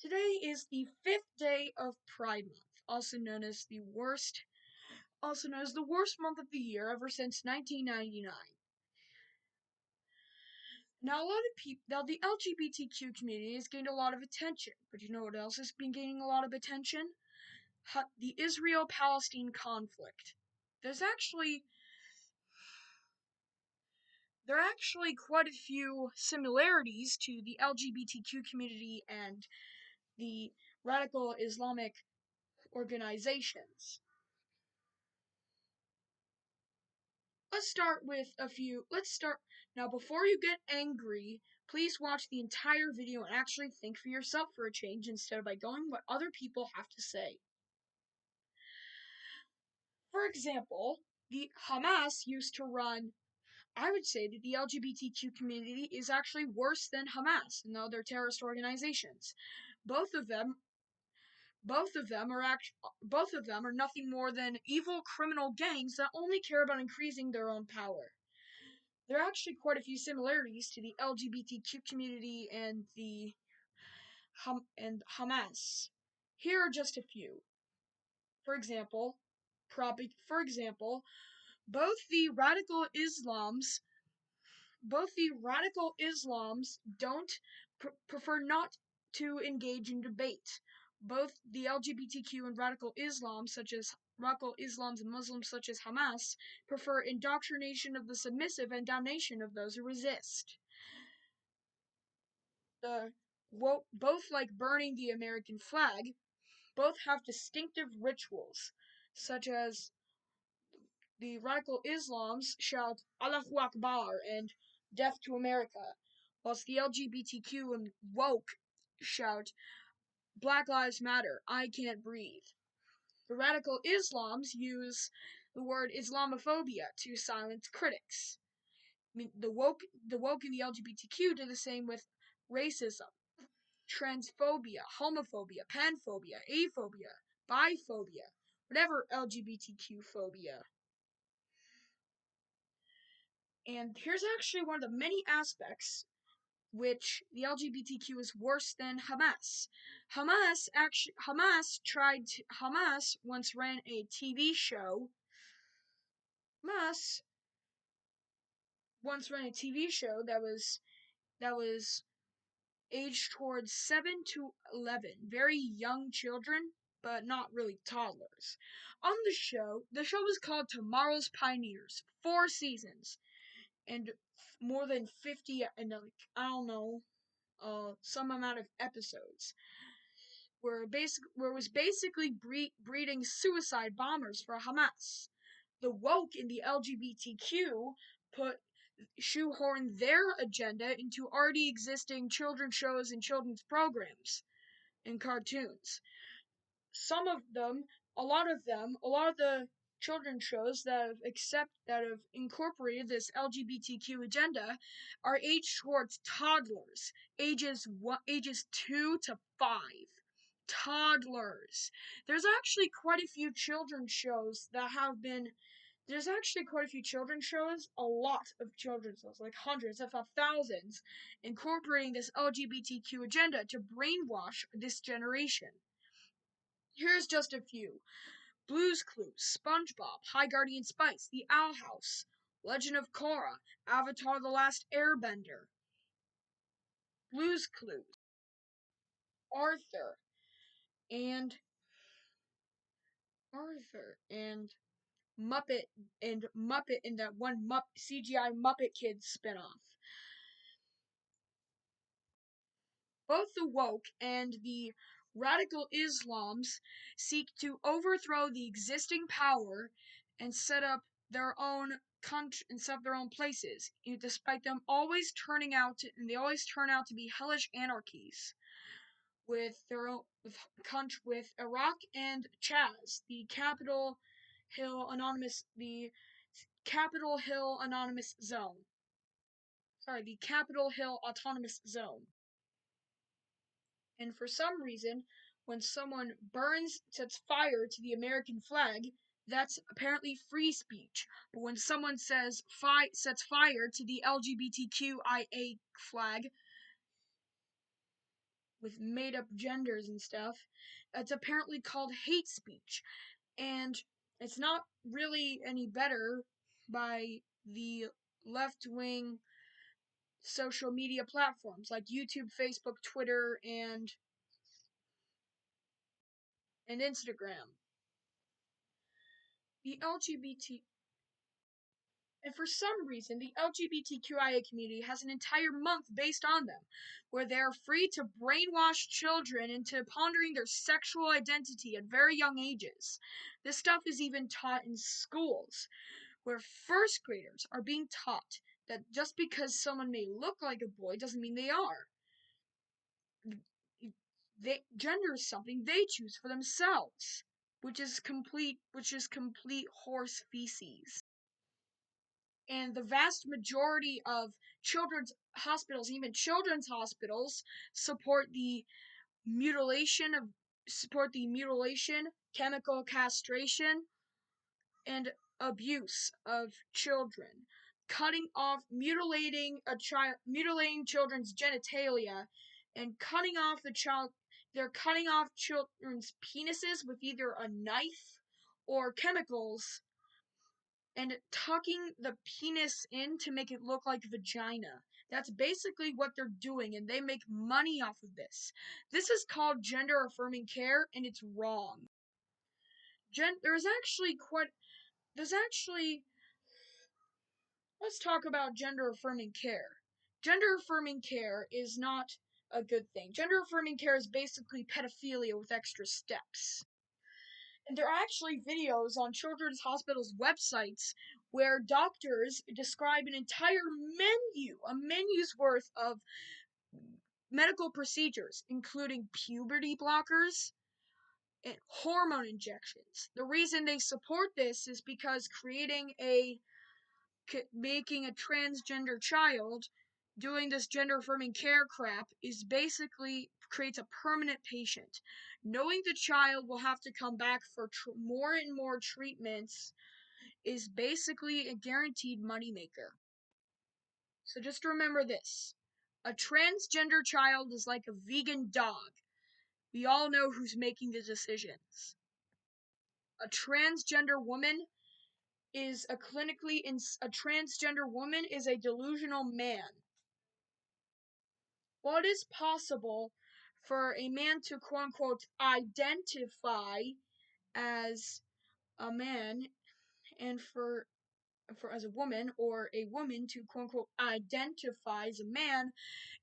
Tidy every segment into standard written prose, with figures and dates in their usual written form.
Today is the 5th day of Pride Month, also known as the worst month of the year ever since 1999. Now the LGBTQ community has gained a lot of attention, but you know what else has been gaining a lot of attention? The Israel-Palestine conflict. There's actually there are actually quite a few similarities to the LGBTQ community and the radical Islamic organizations. Let's start now. Before you get angry, please watch the entire video and actually think for yourself for a change instead of by going what other people have to say. For example, the Hamas used to run. I would say that the LGBTQ community is actually worse than Hamas and other terrorist organizations. Both of them both of them are nothing more than evil criminal gangs that only care about increasing their own power. There are actually quite a few similarities to the LGBTQ community and Hamas. Here are just a few. For example, both the radical Islams don't prefer not to engage in debate. Both the LGBTQ and radical Islams and Muslims such as Hamas prefer indoctrination of the submissive and damnation of those who resist. Both like burning the American flag, both have distinctive rituals, such as the radical Islams shout Allahu Akbar and Death to America, whilst the LGBTQ and woke shout Black Lives Matter, I can't breathe. The radical Islams use the word Islamophobia to silence critics. I mean, the woke and the LGBTQ do the same with racism, transphobia, homophobia, panphobia, aphobia, biphobia, whatever LGBTQ phobia. And here's actually one of the many aspects which the LGBTQ is worse than Hamas. Hamas once ran a TV show. Hamas once ran a TV show that was aged towards 7 to 11, very young children, but not really toddlers. On the show was called Tomorrow's Pioneers, 4 seasons, and more than 50, and some amount of episodes, where it was basically breeding suicide bombers for Hamas. The woke in the LGBTQ shoehorn their agenda into already existing children's shows and children's programs and cartoons. A lot of the children's shows that have incorporated this LGBTQ agenda are aged towards toddlers, ages 2 to 5. Toddlers. There's actually quite a few children's shows, a lot of children's shows, like hundreds, if not thousands, incorporating this LGBTQ agenda to brainwash this generation. Here's just a few. Blue's Clues, SpongeBob, High Guardian Spice, The Owl House, Legend of Korra, Avatar The Last Airbender, Blue's Clues, Arthur, and Muppet in that one CGI Muppet Kids spinoff. Both the woke and the radical Islams seek to overthrow the existing power and set up their own places, despite them always turning out to be hellish anarchies. With Iraq and Chaz, the Capitol Hill Anonymous Zone. Sorry, the Capitol Hill Autonomous Zone. And for some reason, when someone sets fire to the American flag, that's apparently free speech. But when someone sets fire to the LGBTQIA flag, with made up genders and stuff. It's apparently called hate speech. And it's not really any better by the left wing social media platforms like YouTube, Facebook, Twitter, and Instagram. The LGBT And for some reason, the LGBTQIA community has an entire month based on them, where they are free to brainwash children into pondering their sexual identity at very young ages. This stuff is even taught in schools, where first graders are being taught that just because someone may look like a boy doesn't mean they are. Gender is something they choose for themselves, which is complete horse feces. And the vast majority of children's hospitals, even children's hospitals, support the mutilation, chemical castration, and abuse of children, mutilating children's genitalia, and they're cutting off children's penises with either a knife or chemicals and tucking the penis in to make it look like vagina. That's basically what they're doing, and they make money off of this. This is called gender affirming care, and it's wrong. There's actually, let's talk about gender affirming care. Gender affirming care is not a good thing. Gender affirming care is basically pedophilia with extra steps. And there are actually videos on children's hospitals' websites where doctors describe an entire a menu's worth of medical procedures, including puberty blockers and hormone injections. The reason they support this is because making a transgender child doing this gender affirming care crap is basically creates a permanent patient. Knowing the child will have to come back for more and more treatments is basically a guaranteed moneymaker. So just remember this. A transgender child is like a vegan dog. We all know who's making the decisions. A transgender woman is a transgender woman is a delusional man. While it is possible for a man to quote unquote identify as a man and for as a woman, or a woman to quote unquote identify as a man,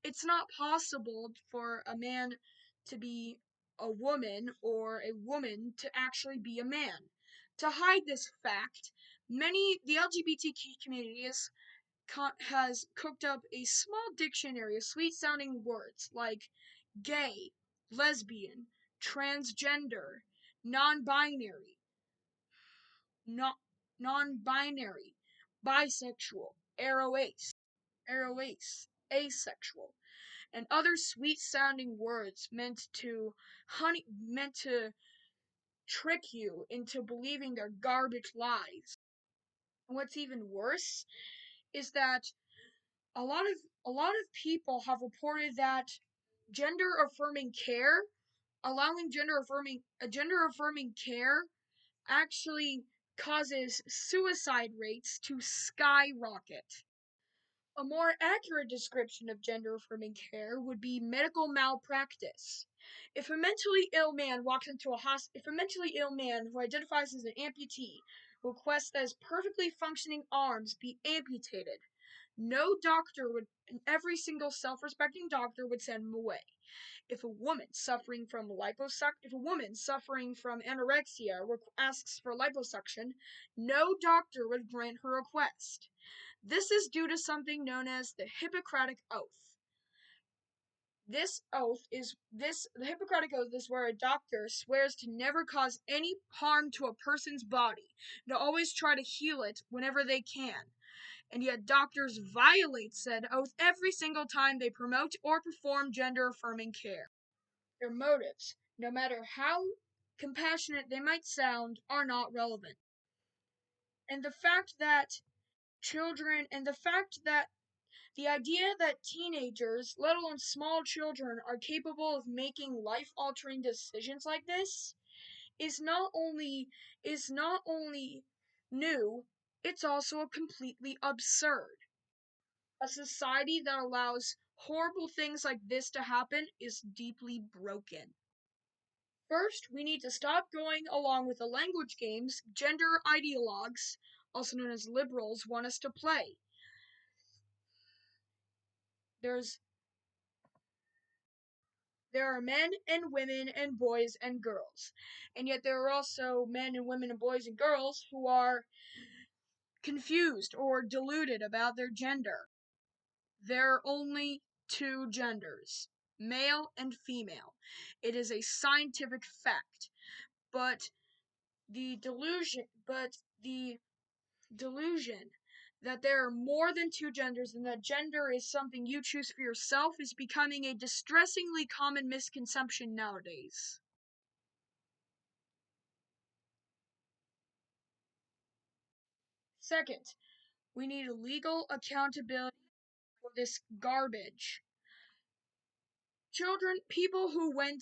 it's not possible for a man to be a woman or a woman to actually be a man. To hide this fact, the LGBTQ communities has cooked up a small dictionary of sweet-sounding words like gay, lesbian, transgender, non-binary, no, non-binary, bisexual, aroace, asexual, and other sweet-sounding words meant to trick you into believing their garbage lies. And what's even worse is that a lot of people have reported that gender affirming care, allowing gender affirming care actually causes suicide rates to skyrocket. A more accurate description of gender affirming care would be medical malpractice. If a mentally ill man who identifies as an amputee requests that his perfectly functioning arms be amputated, every single self-respecting doctor would send him away. If a woman suffering from anorexia asks for liposuction, no doctor would grant her request. This is due to something known as the Hippocratic Oath. The Hippocratic Oath is where a doctor swears to never cause any harm to a person's body, and to always try to heal it whenever they can. And yet doctors violate said oath every single time they promote or perform gender-affirming care. Their motives, no matter how compassionate they might sound, are not relevant. And the fact that The idea that teenagers, let alone small children, are capable of making life-altering decisions like this is not only new, it's also completely absurd. A society that allows horrible things like this to happen is deeply broken. First, we need to stop going along with the language games gender ideologues, also known as liberals, want us to play. There are men and women and boys and girls. And yet there are also men and women and boys and girls who are confused or deluded about their gender. There are only two genders, male and female. It is a scientific fact. But the delusion that there are more than two genders and that gender is something you choose for yourself is becoming a distressingly common misconception nowadays. Second, we need legal accountability for this garbage. Children, people who have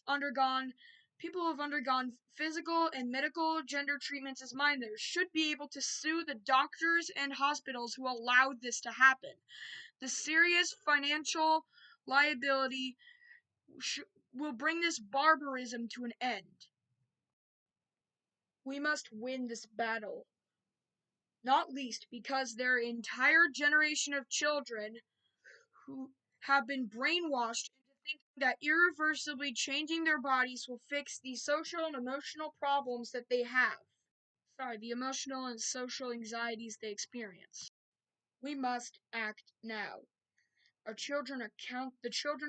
undergone physical and medical gender treatments as minors should be able to sue the doctors and hospitals who allowed this to happen. The serious financial liability will bring this barbarism to an end. We must win this battle, not least because their entire generation of children who have been brainwashed into thinking that irreversibly changing their bodies will fix the social and emotional problems that they have. The emotional and social anxieties they experience. We must act now. The children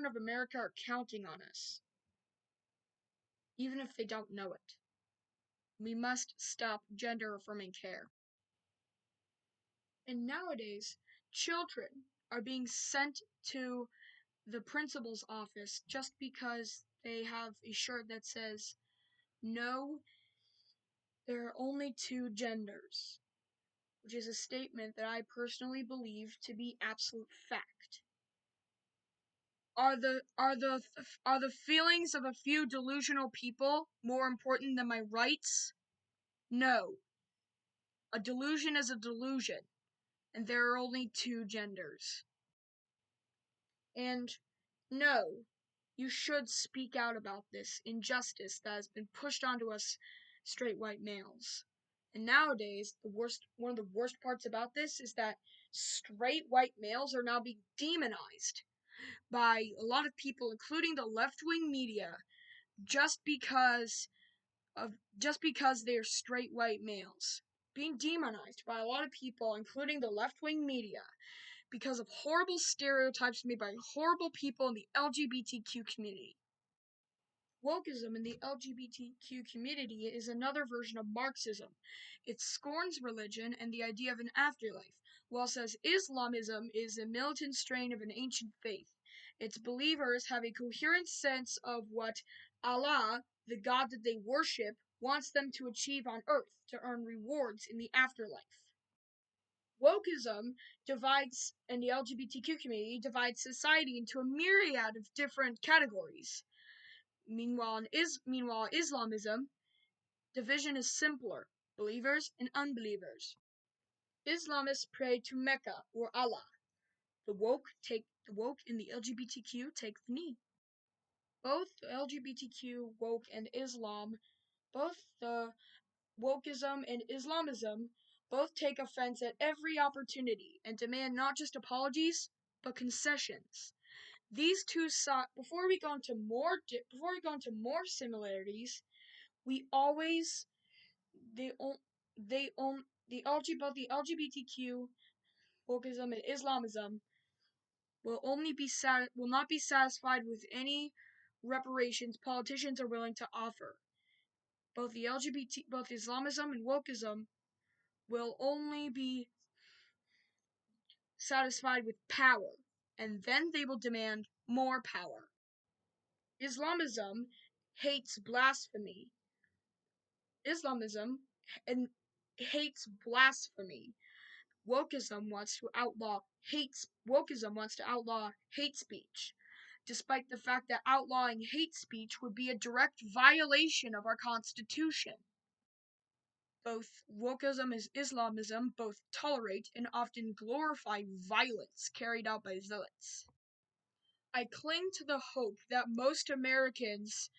of America are counting on us, even if they don't know it. We must stop gender affirming care. And nowadays, children are being sent to the principal's office just because they have a shirt that says, "No, there are only two genders," which is a statement that I personally believe to be absolute fact. Are the feelings of a few delusional people more important than my rights? No. A delusion is a delusion, and there are only two genders. And no, you should speak out about this injustice that has been pushed onto us straight white males. And nowadays, one of the worst parts about this is that straight white males are now being demonized by a lot of people, including the left-wing media, just because they're straight white males. Being demonized by a lot of people, including the left-wing media, because of horrible stereotypes made by horrible people in the LGBTQ community. Wokeism in the LGBTQ community is another version of Marxism. It scorns religion and the idea of an afterlife, while says Islamism is a militant strain of an ancient faith. Its believers have a coherent sense of what Allah, the God that they worship, wants them to achieve on earth to earn rewards in the afterlife. Wokeism and the LGBTQ community divides society into a myriad of different categories. Meanwhile, Islamism, division is simpler: believers and unbelievers. Islamists pray to Mecca or Allah. The woke and the LGBTQ take the knee. Both the LGBTQ, woke, and Islam, both the wokeism and Islamism, both take offense at every opportunity and demand not just apologies, but concessions. These two before we go into more similarities, we always both the LGBTQ, wokeism, and Islamism will not be satisfied with any reparations politicians are willing to offer. Both Islamism and wokeism will only be satisfied with power, and then they will demand more power. Islamism hates blasphemy. Islamism hates blasphemy. wokeism wants to outlaw hate speech, despite the fact that outlawing hate speech would be a direct violation of our Constitution. Both wokeism and Islamism both tolerate and often glorify violence carried out by zealots. I cling to the hope that most Americans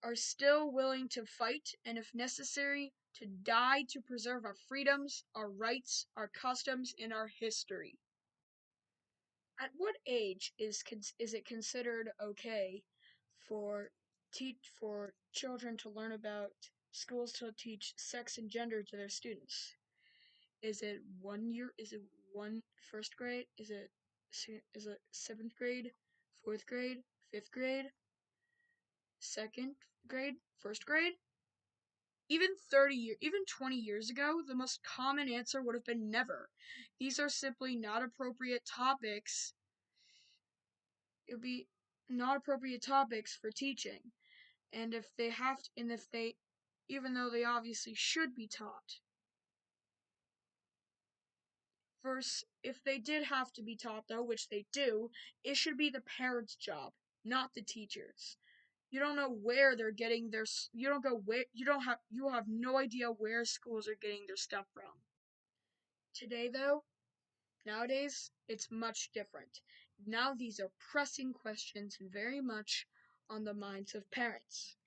are still willing to fight and, if necessary, to die to preserve our freedoms, our rights, our customs, and our history. At what age is it considered okay for children to learn about schools to teach sex and gender to their students? Is it 1 year? Is it first grade? Is it seventh grade, fourth grade, fifth grade, second grade, first grade? Even 20 years ago, the most common answer would have been never. These are simply not appropriate topics. It would be not appropriate topics for teaching. And even though they obviously should be taught. First, if they did have to be taught though, which they do, it should be the parents' job, not the teachers. You don't know where they're getting their, you don't go where, you have no idea where schools are getting their stuff from. Today though, nowadays, it's much different. Now these are pressing questions very much on the minds of parents.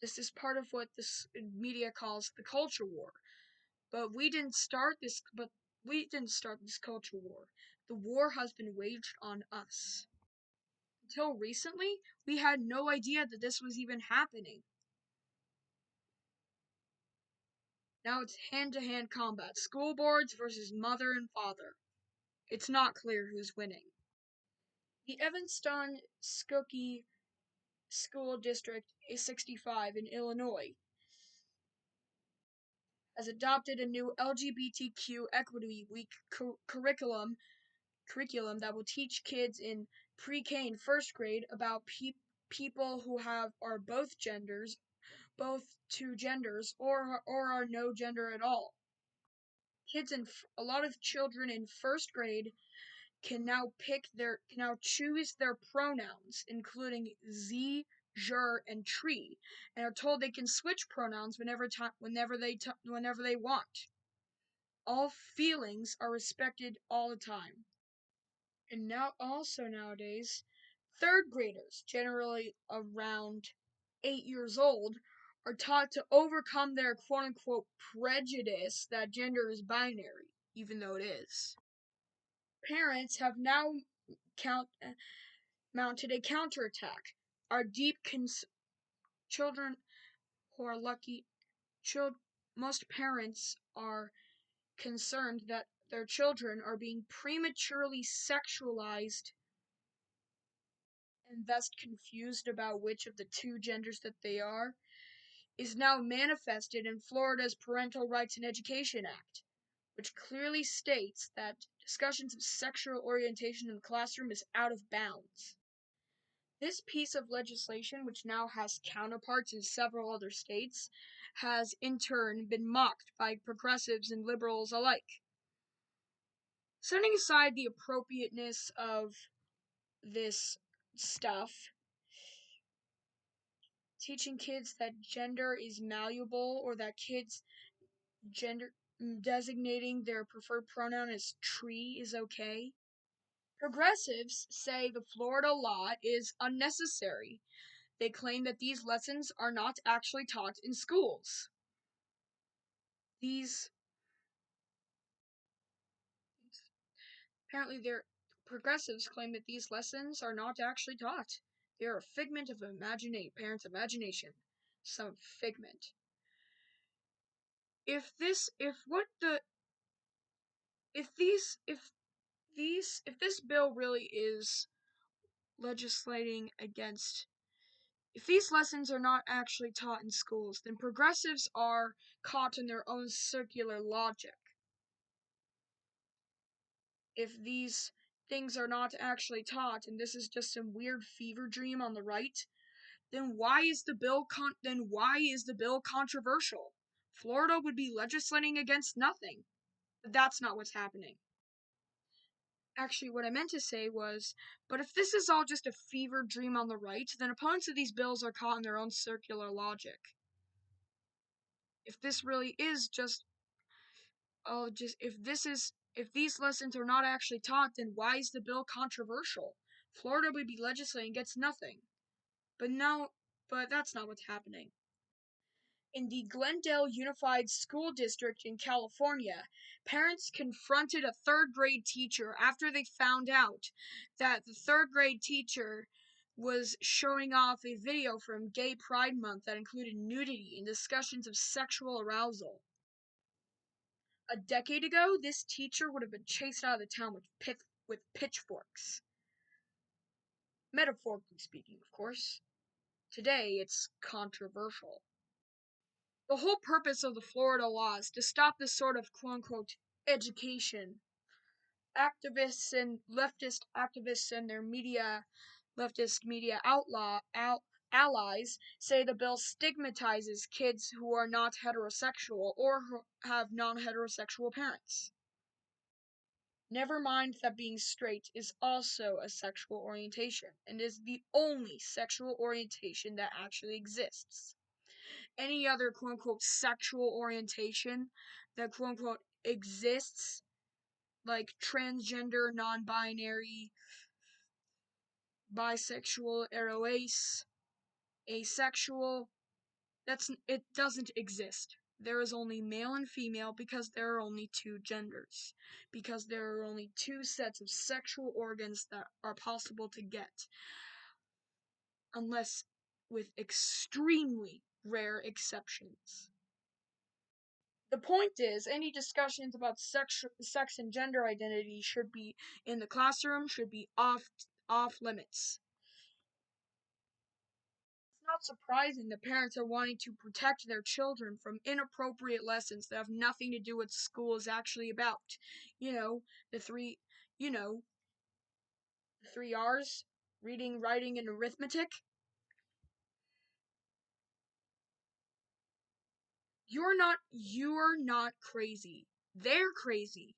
This is part of what this media calls the culture war. But we didn't start this culture war. The war has been waged on us. Until recently, we had no idea that this was even happening. Now it's hand-to-hand combat. School boards versus mother and father. It's not clear who's winning. The Evanston-Skokie School District A65 in Illinois has adopted a new LGBTQ Equity Week curriculum that will teach kids in pre-K and first grade about people who are both two genders, or are no gender at all. A lot of children in first grade can now choose their pronouns, including ze, jer, and tree, and are told they can switch pronouns whenever they want. All feelings are respected all the time. And nowadays, third graders, generally around 8 years old, are taught to overcome their quote-unquote prejudice that gender is binary, even though it is. Parents have now mounted a counterattack. Children who are lucky, most parents are concerned that their children are being prematurely sexualized and thus confused about which of the two genders that they are, is now manifested in Florida's Parental Rights in Education Act, which clearly states that discussions of sexual orientation in the classroom is out of bounds. This piece of legislation, which now has counterparts in several other states, has in turn been mocked by progressives and liberals alike. Setting aside the appropriateness of this stuff, teaching kids that gender is malleable, or that kids designating their preferred pronoun as tree is okay. Progressives say the Florida law is unnecessary. They claim that these lessons are not actually taught in schools. Their progressives claim that these lessons are not actually taught. They are a figment of parents' imagination. Some figment. If this bill really is legislating against, if these lessons are not actually taught in schools, then progressives are caught in their own circular logic. If these things are not actually taught, and this is just some weird fever dream on the right, Then why is the bill controversial? Florida would be legislating against nothing. But that's not what's happening. Actually, what I meant to say was, but if this is all just a fever dream on the right, then opponents of these bills are caught in their own circular logic. If this really is if these lessons are not actually taught, then why is the bill controversial? Florida would be legislating against nothing. But that's not what's happening. In the Glendale Unified School District in California, parents confronted a third grade teacher after they found out that the third grade teacher was showing off a video from Gay Pride Month that included nudity and discussions of sexual arousal. A decade ago, this teacher would have been chased out of the town with pitchforks. Metaphorically speaking, of course. Today, it's controversial. The whole purpose of the Florida law is to stop this sort of quote-unquote education. Leftist activists and their leftist media allies say the bill stigmatizes kids who are not heterosexual or who have non-heterosexual parents. Never mind that being straight is also a sexual orientation and is the only sexual orientation that actually exists. Any other quote unquote sexual orientation that quote unquote exists, like transgender, non binary, bisexual, aroace, asexual, it doesn't exist. There is only male and female because there are only two genders. Because there are only two sets of sexual organs that are possible to get. Unless with extremely rare exceptions. The point is, any discussions about sex and gender identity should be in the classroom, should be off limits. It's not surprising that parents are wanting to protect their children from inappropriate lessons that have nothing to do with what school is actually about. You know, the three, the three R's, reading, writing, and arithmetic. You're not crazy. They're crazy.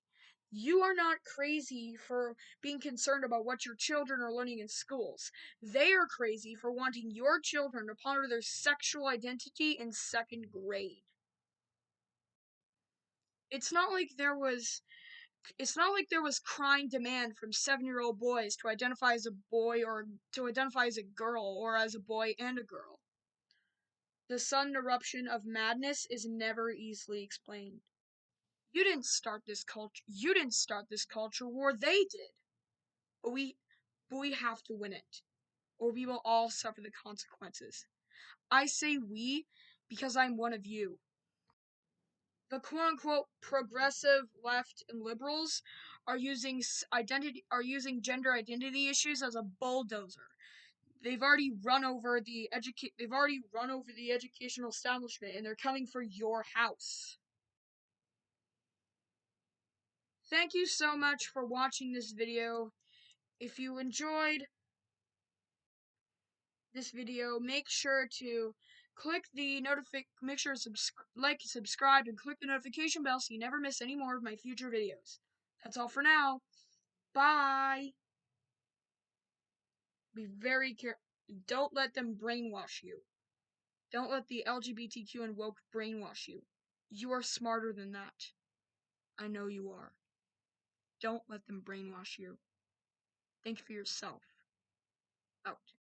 You are not crazy for being concerned about what your children are learning in schools. They are crazy for wanting your children to ponder their sexual identity in second grade. It's not like there was crying demand from 7-year-old boys to identify as a boy or to identify as a girl or as a boy and a girl. The sudden eruption of madness is never easily explained. You didn't start this culture war, they did. But we have to win it, or we will all suffer the consequences. I say we because I'm one of you. The quote-unquote progressive left and liberals are using gender identity issues as a bulldozer. They've already run over the educational establishment, and they're coming for your house. Thank you so much for watching this video. If you enjoyed this video, make sure to subscribe, and click the notification bell so you never miss any more of my future videos. That's all for now. Bye. Be very careful. Don't let them brainwash you. Don't let the LGBTQ and woke brainwash you. You are smarter than that. I know you are. Don't let them brainwash you. Think for yourself. Out.